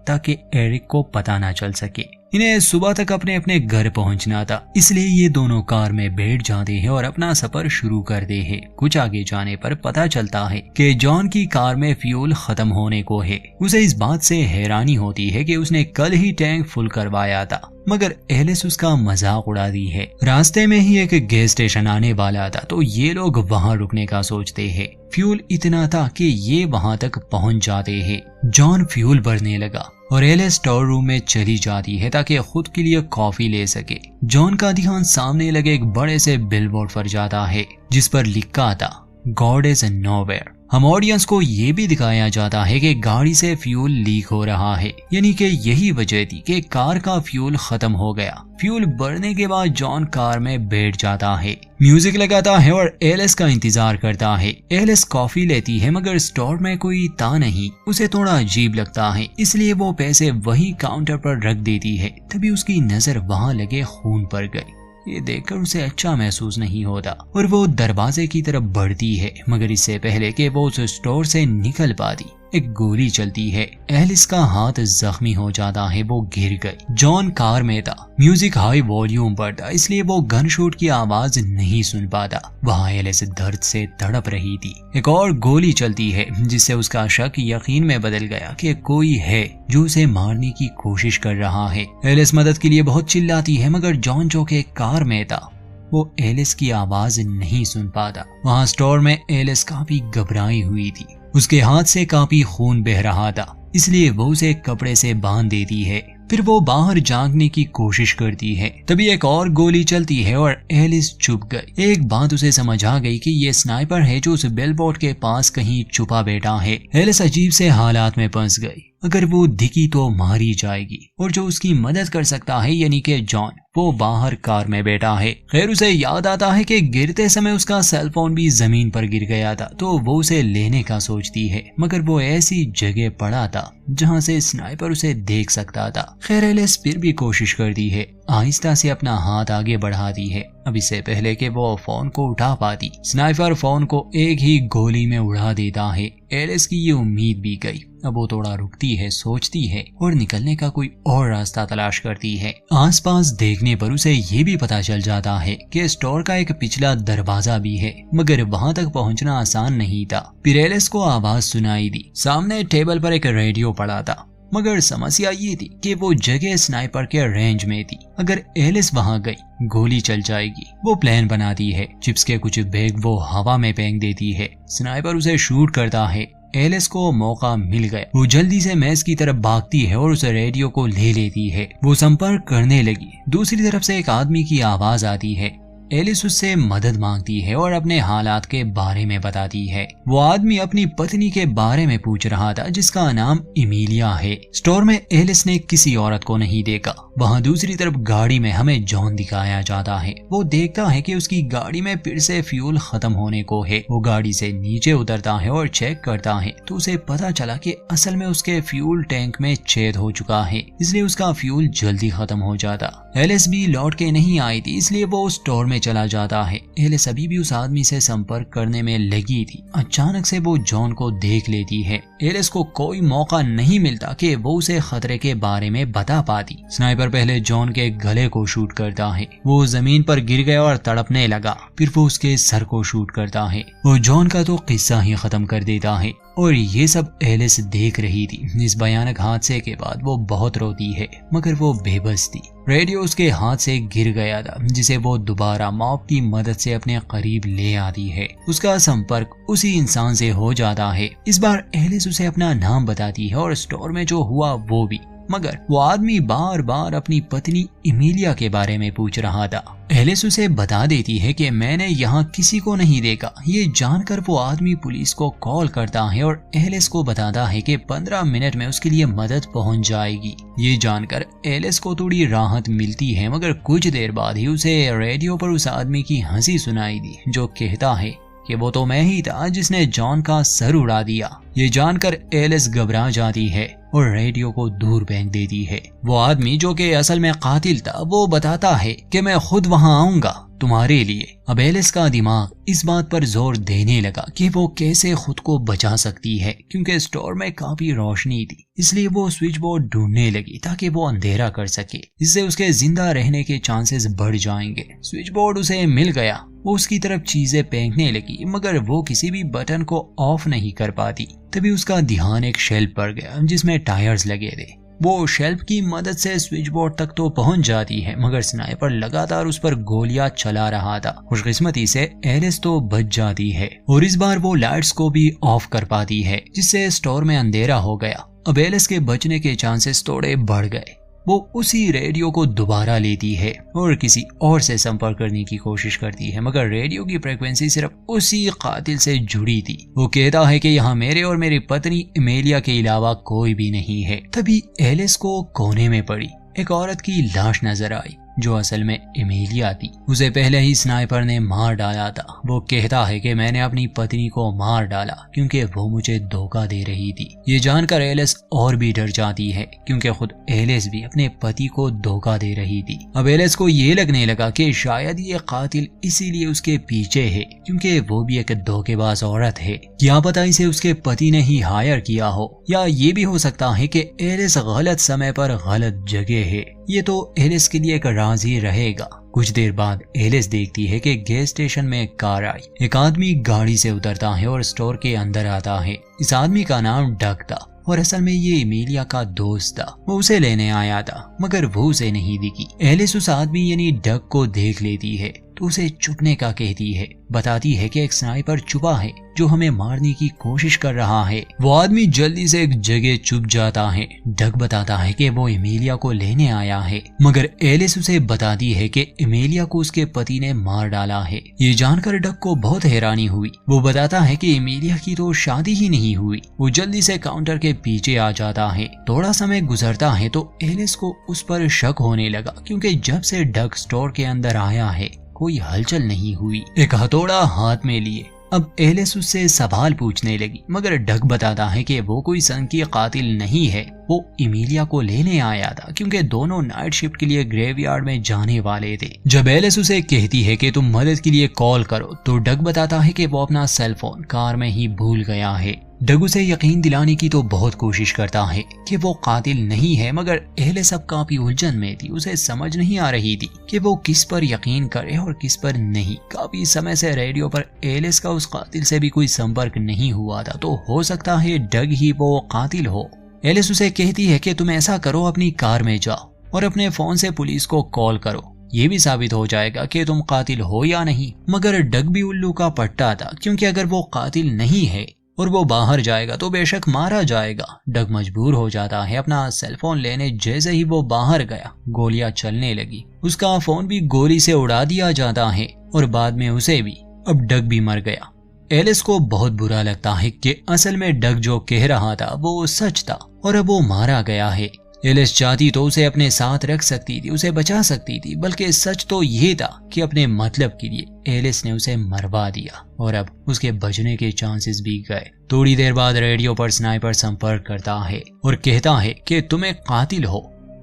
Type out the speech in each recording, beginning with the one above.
ताकि एरिक को पता ना चल सके। इन्हें सुबह तक अपने अपने घर पहुंचना था, इसलिए ये दोनों कार में बैठ जाते हैं और अपना सफर शुरू करते हैं। कुछ आगे जाने पर पता चलता है कि जॉन की कार में फ्यूल खत्म होने को है। उसे इस बात से हैरानी होती है कि उसने कल ही टैंक फुल करवाया था, मगर एलिस उसका मजाक उड़ाती है। रास्ते में ही एक गैस स्टेशन आने वाला था, तो ये लोग वहां रुकने का सोचते हैं। फ्यूल इतना था कि ये वहां तक पहुंच जाते हैं। जॉन फ्यूल भरने लगा और एलिस स्टोर रूम में चली जाती है ताकि खुद के लिए कॉफी ले सके। जॉन का ध्यान सामने लगे एक बड़े से बिलबोर्ड पर जाता है जिस पर लिखा था गॉड इज नोवेयर। हम ऑडियंस को ये भी दिखाया जाता है कि गाड़ी से फ्यूल लीक हो रहा है, यानी कि यही वजह थी कि कार का फ्यूल खत्म हो गया। फ्यूल भरने के बाद जॉन कार में बैठ जाता है, म्यूजिक लगाता है और एलिस का इंतजार करता है। एलिस कॉफी लेती है मगर स्टोर में कोई था नहीं। उसे थोड़ा अजीब लगता है, इसलिए वो पैसे वही काउंटर पर रख देती है। तभी उसकी नजर वहां लगे खून पर गई। ये देखकर उसे अच्छा महसूस नहीं होता और वो दरवाजे की तरफ बढ़ती है, मगर इससे पहले कि वो उस स्टोर से निकल पाती एक गोली चलती है। एलिस का हाथ जख्मी हो जाता है, वो गिर गई। जॉन कार में था, म्यूजिक हाई वॉल्यूम पर था, इसलिए वो गन शॉट की आवाज नहीं सुन पाता। वहाँ एलिस दर्द से तड़प रही थी। एक और गोली चलती है जिससे उसका शक यकीन में बदल गया कि कोई है जो उसे मारने की कोशिश कर रहा है। एलिस मदद के लिए बहुत चिल्लाती है, मगर जॉन जो के कार में था वो एलिस की आवाज नहीं सुन पाता। वहाँ स्टोर में एलिस काफी घबराई हुई थी, उसके हाथ से काफी खून बह रहा था, इसलिए वो उसे कपड़े से बांध देती है। फिर वो बाहर झांकने की कोशिश करती है, तभी एक और गोली चलती है और एलिस चुप गई। एक बात उसे समझ आ गई कि ये स्नाइपर है जो उस बिलबोर्ड के पास कहीं छुपा बैठा है। एलिस अजीब से हालात में फंस गई। अगर वो दिखी तो मारी जाएगी, और जो उसकी मदद कर सकता है यानी कि जॉन, वो बाहर कार में बैठा है। खैर उसे याद आता है कि गिरते समय उसका सेलफोन भी जमीन पर गिर गया था, तो वो उसे लेने का सोचती है, मगर वो ऐसी जगह पड़ा था जहां से स्नाइपर उसे देख सकता था। खैर एलिस फिर भी कोशिश करती है, आहिस्ता से अपना हाथ आगे बढ़ाती है। अब इससे पहले कि वो फोन को उठा पाती, स्नाइपर फोन को एक ही गोली में उड़ा देता है। एलिस की ये उम्मीद भी गई। अब वो थोड़ा रुकती है, सोचती है और निकलने का कोई और रास्ता तलाश करती है। आसपास देखने पर उसे ये भी पता चल जाता है कि स्टोर का एक पिछला दरवाजा भी है, मगर वहां तक पहुंचना आसान नहीं था। फिर एलिस को आवाज सुनाई दी। सामने टेबल पर एक रेडियो पड़ा था, मगर समस्या ये थी कि वो जगह स्नाइपर के रेंज में थी। अगर एलिस वहां गई, गोली चल जाएगी। वो प्लान बनाती है, चिप्स के कुछ बैग वो हवा में फेंक देती है। स्नाइपर उसे शूट करता है। एलिस को मौका मिल गया। वो जल्दी से मेज की तरफ भागती है और उस रेडियो को ले लेती है। वो संपर्क करने लगी। दूसरी तरफ से एक आदमी की आवाज आती है। एलिस उससे मदद मांगती है और अपने हालात के बारे में बताती है। वो आदमी अपनी पत्नी के बारे में पूछ रहा था जिसका नाम इमिलिया है। स्टोर में एलिस ने किसी औरत को नहीं देखा। वहाँ दूसरी तरफ गाड़ी में हमें जॉन दिखाया जाता है। वो देखता है कि उसकी गाड़ी में फिर से फ्यूल खत्म होने को है। वो गाड़ी से नीचे उतरता है और चेक करता है तो उसे पता चला कि असल में उसके फ्यूल टैंक में छेद हो चुका है, इसलिए उसका फ्यूल जल्दी खत्म हो जाता। एलिस भी लौट के नहीं आई थी, इसलिए वो स्टोर में चला जाता है। एलिस अभी भी उस आदमी से संपर्क करने में लगी थी। अचानक से वो जॉन को देख लेती है। एलिस को कोई मौका नहीं मिलता कि वो उसे खतरे के बारे में बता पाती। स्नाइपर पहले जॉन के गले को शूट करता है। वो जमीन पर गिर गया और तड़पने लगा। फिर वो उसके सर को शूट करता है। वो जॉन का तो किस्सा ही खत्म कर देता है और ये सब एलिस देख रही थी। इस भयानक हादसे के बाद वो बहुत रोती है, मगर वो बेबस थी। रेडियो उसके हाथ से गिर गया था, जिसे वो दोबारा मॉप की मदद से अपने करीब ले आती है। उसका संपर्क उसी इंसान से हो जाता है। इस बार एलिस उसे अपना नाम बताती है और स्टोर में जो हुआ वो भी, मगर वो आदमी बार बार अपनी पत्नी इमिलिया के बारे में पूछ रहा था। एलिस उसे बता देती है कि मैंने यहाँ किसी को नहीं देखा। ये जानकर वो आदमी पुलिस को कॉल करता है और एलिस को बताता है कि 15 मिनट में उसके लिए मदद पहुँच जाएगी। ये जानकर एलिस को थोड़ी राहत मिलती है, मगर कुछ देर बाद ही उसे रेडियो पर उस आदमी की हंसी सुनाई दी जो कहता है कि वो तो मैं ही था जिसने जॉन का सर उड़ा दिया। ये जानकर एलिस घबरा जाती है और रेडियो को दूर फेंक देती है। वो आदमी जो कि असल में कातिल था वो बताता है कि मैं खुद वहां आऊंगा तुम्हारे लिए। अब एलिस का दिमाग इस बात पर जोर देने लगा कि वो कैसे खुद को बचा सकती है, क्योंकि स्टोर में काफी रोशनी थी, इसलिए वो स्विच बोर्ड ढूंढने लगी ताकि वो अंधेरा कर सके। इससे उसके जिंदा रहने के चांसेस बढ़ जाएंगे। स्विच बोर्ड उसे मिल गया। वो उसकी तरफ चीजें फेंकने लगी, मगर वो किसी भी बटन को ऑफ नहीं कर पाती। तभी उसका ध्यान एक शेल्फ पर गया जिसमें टायर्स लगे थे। वो शेल्फ की मदद से स्विच बोर्ड तक तो पहुंच जाती है, मगर स्नाइपर लगातार उस पर गोलियां चला रहा था। खुशकिस्मती से एलिस तो बच जाती है और इस बार वो लाइट्स को भी ऑफ कर पाती है, जिससे स्टोर में अंधेरा हो गया। अब एलिस के बचने के चांसेस थोड़े बढ़ गए। वो उसी रेडियो को दोबारा लेती है और किसी और से संपर्क करने की कोशिश करती है, मगर रेडियो की फ्रीक्वेंसी सिर्फ उसी कातिल से जुड़ी थी। वो कहता है कि यहाँ मेरे और मेरी पत्नी एमेलिया के अलावा कोई भी नहीं है। तभी एलिस को कोने में पड़ी एक औरत की लाश नजर आई जो असल में एमेलिया थी। उसे पहले ही स्नाइपर ने मार डाला था। वो कहता है कि मैंने अपनी पत्नी को मार डाला क्योंकि वो मुझे धोखा दे रही थी। ये जानकर एलिस और भी डर जाती है क्योंकि खुद एलिस भी अपने पति को धोखा दे रही थी। अब एलिस को ये लगने लगा कि शायद ये कातिल इसीलिए उसके पीछे है क्योंकि वो भी एक धोखेबाज औरत है। क्या पता इसे उसके पति ने ही हायर किया हो, या ये भी हो सकता है कि एलिस गलत समय पर गलत जगह है। ये तो एलिस के लिए एक राज ही रहेगा। कुछ देर बाद एलिस देखती है कि गैस स्टेशन में एक कार आई। एक आदमी गाड़ी से उतरता है और स्टोर के अंदर आता है। इस आदमी का नाम डग था और असल में ये एमेलिया का दोस्त था। वो उसे लेने आया था, मगर वो उसे नहीं दिखी। एलिस उस आदमी यानी डग को देख लेती है तो उसे छुपने का कहती है। बताती है कि एक स्नाइपर छुपा है जो हमें मारने की कोशिश कर रहा है। वो आदमी जल्दी से एक जगह छुप जाता है। डग बताता है कि वो एमेलिया को लेने आया है, मगर एलिस उसे बताती है कि एमेलिया को उसके पति ने मार डाला है। ये जानकर डग को बहुत हैरानी हुई। वो बताता है कि एमेलिया की तो शादी ही नहीं हुई। वो जल्दी से काउंटर के पीछे आ जाता है। थोड़ा समय गुजरता है तो एलिस को उस पर शक होने लगा क्योंकि जब से डग स्टोर के अंदर आया है कोई हलचल नहीं हुई। एक हथौड़ा हाथ में लिए अब एलिस उससे सवाल पूछने लगी, मगर डग बताता है कि वो कोई संकी कातिल नहीं है। वो एमेलिया को लेने आया था क्योंकि दोनों नाइट शिफ्ट के लिए ग्रेवयार्ड में जाने वाले थे। जब एलिस उसे कहती है कि तुम मदद के लिए कॉल करो तो डग बताता है कि वो अपना सेल फोन कार में ही भूल गया है। डग उसे यकीन दिलाने की तो बहुत कोशिश करता है कि वो कातिल नहीं है, मगर एलिस अब काफी उलझन में थी। उसे समझ नहीं आ रही थी कि वो किस पर यकीन करे और किस पर नहीं। काफी समय से रेडियो पर एलिस का उस कातिल से भी कोई संपर्क नहीं हुआ था, तो हो सकता है डग ही वो कातिल हो। एलिस उसे कहती है कि तुम ऐसा करो, अपनी कार में जाओ और अपने फोन से पुलिस को कॉल करो। ये भी साबित हो जाएगा कि तुम कातिल हो या नहीं। मगर डग भी उल्लू का पट्टा था क्योंकि अगर वो कातिल नहीं है और वो बाहर जाएगा तो बेशक मारा जाएगा। डग मजबूर हो जाता है अपना सेलफोन लेने। जैसे ही वो बाहर गया गोलियां चलने लगी। उसका फोन भी गोली से उड़ा दिया जाता है और बाद में उसे भी। अब डग भी मर गया। एलिस को बहुत बुरा लगता है कि असल में डग जो कह रहा था वो सच था और अब वो मारा गया है। एलिस चाहती तो उसे अपने साथ रख सकती थी, उसे बचा सकती थी, बल्कि सच तो ये था कि अपने मतलब के लिए एलिस ने उसे मरवा दिया और अब उसके बचने के चांसेस भी गए। थोड़ी देर बाद रेडियो पर स्नाइपर संपर्क करता है और कहता है कि तुम एक कातिल हो,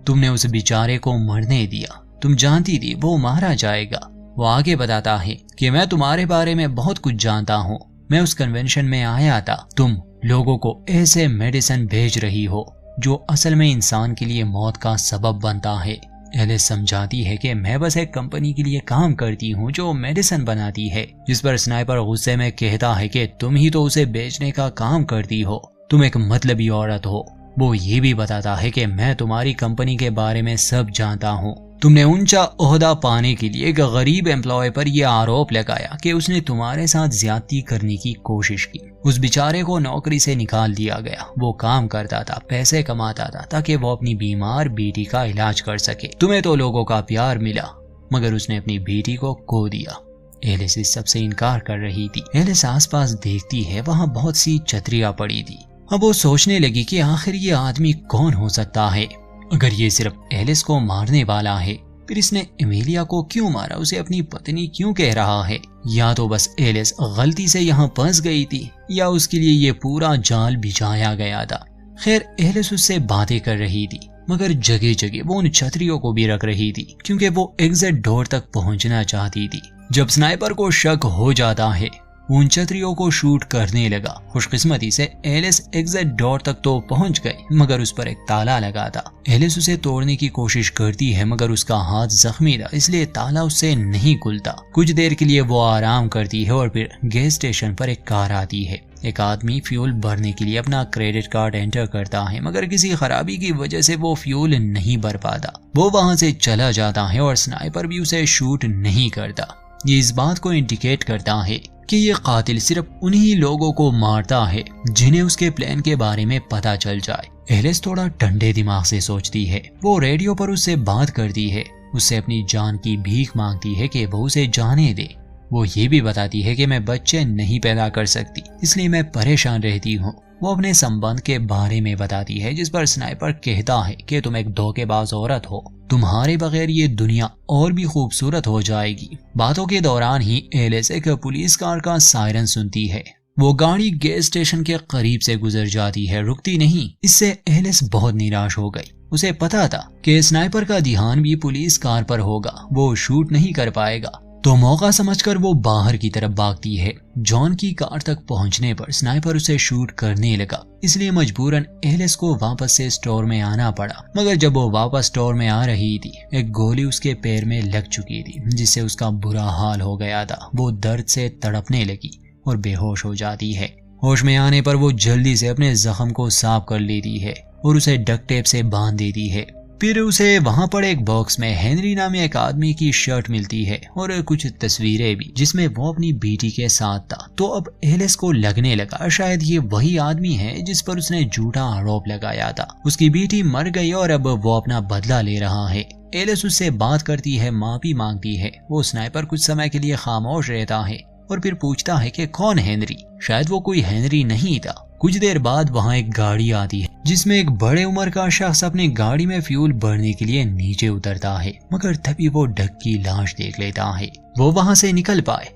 तुमने उस बेचारे को मरने दिया, तुम जानती थी वो मारा जाएगा। वो आगे बताता है कि मैं तुम्हारे बारे में बहुत कुछ जानता हूँ, मैं उस कन्वेंशन में आया था, तुम लोगों को ऐसे मेडिसिन भेज रही हो जो असल में इंसान के लिए मौत का सबब बनता है। एलिस समझाती है कि मैं बस एक कंपनी के लिए काम करती हूँ जो मेडिसिन बनाती है, जिस पर स्नाइपर गुस्से में कहता है कि तुम ही तो उसे बेचने का काम करती हो, तुम एक मतलबी औरत हो। वो ये भी बताता है कि मैं तुम्हारी कंपनी के बारे में सब जानता हूँ, तुमने ऊंचा ओहदा पाने के लिए एक गरीब एम्प्लॉय पर यह आरोप लगाया कि उसने तुम्हारे साथ ज्यादती करने की कोशिश की। उस बेचारे को नौकरी से निकाल दिया गया। वो काम करता था, पैसे कमाता था ताकि वो अपनी बीमार बेटी का इलाज कर सके। तुम्हें तो लोगों का प्यार मिला, मगर उसने अपनी बेटी को खो दिया। एलिस इस सबसे इनकार कर रही थी। एलिस आसपास देखती है, वहाँ बहुत सी छतरियां पड़ी थी। अब वो सोचने लगी कि आखिर ये आदमी कौन हो सकता है। अगर ये सिर्फ एलिस को मारने वाला है, फिर इसने एमेलिया को क्यों मारा, उसे अपनी पत्नी क्यों कह रहा है? या तो बस एलिस गलती से यहाँ फंस गई थी, या उसके लिए ये पूरा जाल बिछाया गया था। खैर एलिस उससे बातें कर रही थी, मगर जगह जगह वो उन छतरियों को भी रख रही थी क्योंकि वो एग्जिट डोर तक पहुंचना चाहती थी। जब स्नाइपर को शक हो जाता है उन छतरियों को शूट करने लगा। खुशकिस्मती से एलिस एग्जिट डोर तक तो पहुंच गई, मगर उस पर एक ताला लगा था। एलिस उसे तोड़ने की कोशिश करती है मगर उसका हाथ जख्मी था, इसलिए ताला उससे नहीं खुलता। कुछ देर के लिए वो आराम करती है और फिर गैस स्टेशन पर एक कार आती है। एक आदमी फ्यूल भरने के लिए अपना क्रेडिट कार्ड एंटर करता है, मगर किसी खराबी की वजह से वो फ्यूल नहीं भर पाता। वो वहां से चला जाता है और स्नाइपर भी उसे शूट नहीं करता। ये इस बात को इंडिकेट करता है कि ये कातिल सिर्फ उन्हीं लोगों को मारता है जिन्हें उसके प्लान के बारे में पता चल जाए। एलिस थोड़ा ठंडे दिमाग से सोचती है। वो रेडियो पर उससे बात करती है, उससे अपनी जान की भीख मांगती है कि वो उसे जाने दे। वो ये भी बताती है कि मैं बच्चे नहीं पैदा कर सकती, इसलिए मैं परेशान रहती हूँ। वो अपने संबंध के बारे में बताती है, जिस पर स्नाइपर कहता है कि तुम एक धोखेबाज औरत हो, तुम्हारे बगैर ये दुनिया और भी खूबसूरत हो जाएगी। बातों के दौरान ही एलिस एक पुलिस कार का सायरन सुनती है। वो गाड़ी गैस स्टेशन के करीब से गुजर जाती है, रुकती नहीं। इससे एलिस बहुत निराश हो गई। उसे पता था कि स्नाइपर का ध्यान भी पुलिस कार पर होगा, वो शूट नहीं कर पाएगा। तो मौका समझकर वो बाहर की तरफ भागती है। जॉन की कार तक पहुंचने पर स्नाइपर उसे शूट करने लगा, इसलिए मजबूरन एलिस को वापस से स्टोर में आना पड़ा। मगर जब वो वापस स्टोर में आ रही थी, एक गोली उसके पैर में लग चुकी थी, जिससे उसका बुरा हाल हो गया था। वो दर्द से तड़पने लगी और बेहोश हो जाती है। होश में आने पर वो जल्दी से अपने जख्म को साफ कर लेती है और उसे डक्ट टेप से बांध देती है। फिर उसे वहां पर एक बॉक्स में हेनरी नामी एक आदमी की शर्ट मिलती है और कुछ तस्वीरें भी, जिसमें वो अपनी बेटी के साथ था। तो अब एलिस को लगने लगा शायद ये वही आदमी है जिस पर उसने झूठा आरोप लगाया था। उसकी बेटी मर गई और अब वो अपना बदला ले रहा है। एलिस उससे बात करती है, माफी मांगती है। वो स्नाइपर कुछ समय के लिए खामोश रहता है और फिर पूछता है कि कौन हेनरी। शायद वो कोई हेनरी नहीं था। कुछ देर बाद वहाँ एक गाड़ी आती है जिसमें एक बड़े उम्र का शख्स अपनी गाड़ी में फ्यूल भरने के लिए नीचे उतरता है, मगर तभी वो डक की लाश देख लेता है। वो वहाँ से निकल पाए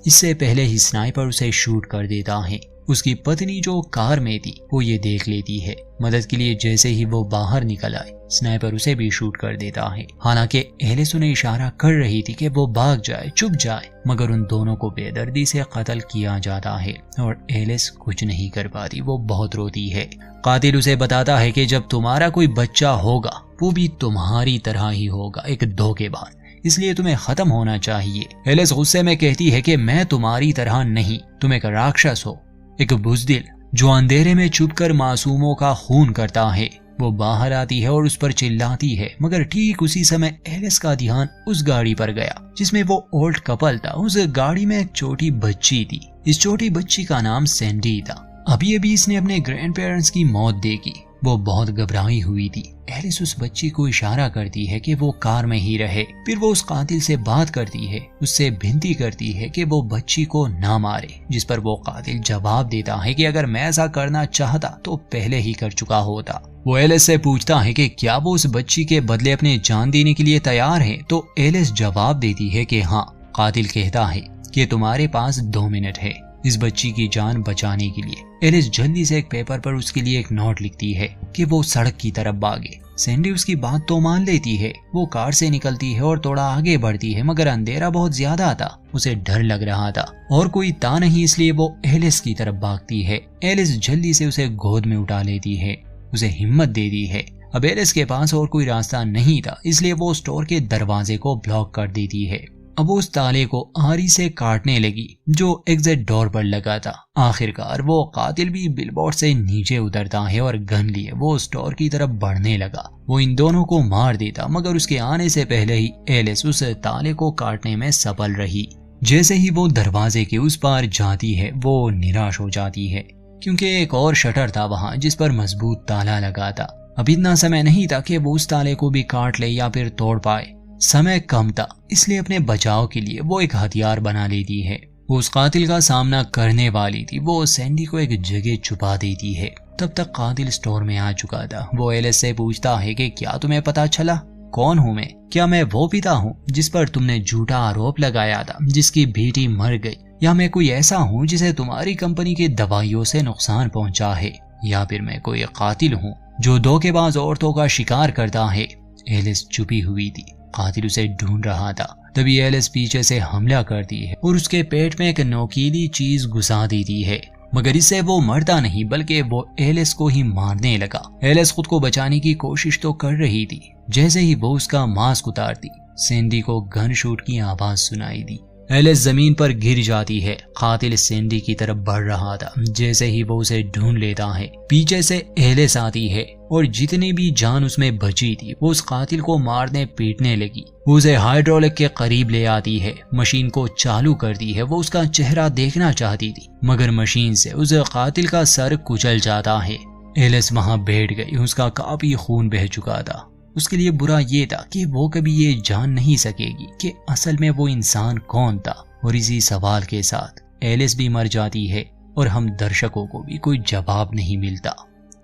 इससे पहले ही स्नाइपर उसे शूट कर देता है। उसकी पत्नी जो कार में थी वो ये देख लेती है। मदद के लिए जैसे ही वो बाहर निकल आए, स्नाइपर उसे भी शूट कर देता है। हालांकि एलिस उन्हें इशारा कर रही थी कि वो भाग जाए, चुप जाए, मगर उन दोनों को बेदर्दी से कत्ल किया जाता है और एलिस कुछ नहीं कर पाती। वो बहुत रोती है। कातिल उसे बताता है कि जब तुम्हारा कोई बच्चा होगा वो भी तुम्हारी तरह ही होगा, एक धोखेबाज, इसलिए तुम्हें खत्म होना चाहिए। एलिस गुस्से में कहती है कि मैं तुम्हारी तरह नहीं, तुम एक राक्षस हो, एक बुज़दिल जो अंधेरे में छुपकर मासूमों का खून करता है। वो बाहर आती है और उस पर चिल्लाती है, मगर ठीक उसी समय एलिस का ध्यान उस गाड़ी पर गया जिसमें वो ओल्ड कपल था। उस गाड़ी में एक छोटी बच्ची थी। इस छोटी बच्ची का नाम सैंडी था। अभी अभी इसने अपने ग्रैंड पेरेंट्स की मौत देखी। वो बहुत घबराई हुई थी। एलिस उस बच्ची को इशारा करती है कि वो कार में ही रहे। फिर वो उस कातिल से बात करती है, उससे विनती करती है कि वो बच्ची को ना मारे, जिस पर वो कातिल जवाब देता है कि अगर मैं ऐसा करना चाहता तो पहले ही कर चुका होता। वो एलिस से पूछता है कि क्या वो उस बच्ची के बदले अपने जान देने के लिए तैयार है, तो एलिस जवाब देती है कि हाँ। कातिल कहता है कि तुम्हारे पास 2 मिनट है इस बच्ची की जान बचाने के लिए। एलिस जल्दी से एक पेपर पर उसके लिए एक नोट लिखती है कि वो सड़क की तरफ भागे। सैंडी उसकी बात तो मान लेती है। वो कार से निकलती है और थोड़ा आगे बढ़ती है, मगर अंधेरा बहुत ज्यादा था। उसे डर लग रहा था और कोई था नहीं, इसलिए वो एलिस की तरफ भागती है। एलिस जल्दी से उसे गोद में उठा लेती है, उसे हिम्मत देती है। अब एलिस के पास और कोई रास्ता नहीं था, इसलिए वो स्टोर के दरवाजे को ब्लॉक कर देती है। अब उस ताले को आरी से काटने लगी जो एग्जिट डोर पर लगा था। आखिरकार वो कातिल भी बिलबोर्ड से नीचे उतरता है और गन लिए वो स्टोर की तरफ बढ़ने लगा। वो इन दोनों को मार देता, मगर उसके आने से पहले ही एलिस उस ताले को काटने में सफल रही। जैसे ही वो दरवाजे के उस पार जाती है, वो निराश हो जाती है क्योंकि एक और शटर था वहाँ जिस पर मजबूत ताला लगा था। अब इतना समय नहीं था कि वो उस ताले को भी काट ले या फिर तोड़ पाए। समय कम था, इसलिए अपने बचाव के लिए वो एक हथियार बना लेती है। वो उस कातिल का सामना करने वाली थी। वो सैंडी को एक जगह छुपा देती है। तब तक कातिल स्टोर में आ चुका था। वो एलिस से पूछता है कि क्या तुम्हें पता चला कौन हूँ मैं? क्या मैं वो पिता हूँ जिस पर तुमने झूठा आरोप लगाया था, जिसकी बेटी मर गई, या मैं कोई ऐसा हूँ जिसे तुम्हारी कंपनी की दवाइयों से नुकसान पहुंचा है? या फिर मैं कोई कातिल हूँ जो धोखेबाज औरतों का शिकार करता है। एलिस छुपी हुई थी, कातिल उसे ढूंढ रहा था। तभी एलिस पीछे से हमला करती है और उसके पेट में एक नोकीली चीज घुसा देती है, मगर इससे वो मरता नहीं बल्कि वो एलिस को ही मारने लगा। एलिस खुद को बचाने की कोशिश तो कर रही थी। जैसे ही वो उसका मास्क उतारती, सैंडी को गन शूट की आवाज सुनाई दी। एलिस जमीन पर गिर जाती है। कातिल सैंडी की तरफ बढ़ रहा था। जैसे ही वो उसे ढूंढ लेता है, पीछे से एलिस आती है और जितनी भी जान उसमें बची थी वो उस कातिल को मारने पीटने लगी। वो उसे हाइड्रोलिक के करीब ले आती है, मशीन को चालू करती है। वो उसका चेहरा देखना चाहती थी, मगर मशीन से उस कातिल का सर कुचल जाता है। एलिस वहां बैठ गई। उसका काफी खून बह चुका था। उसके लिए बुरा ये था कि वो कभी ये जान नहीं सकेगी कि असल में वो इंसान कौन था। और इसी सवाल के साथ एलिस भी मर जाती है और हम दर्शकों को भी कोई जवाब नहीं मिलता।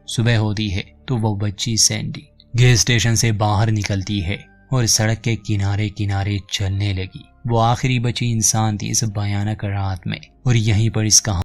सुबह होती है तो वो बच्ची सैंडी गैस स्टेशन से बाहर निकलती है और सड़क के किनारे किनारे चलने लगी। वो आखिरी बची इंसान थी इस भयानक रात में। और यहीं पर इस कहानी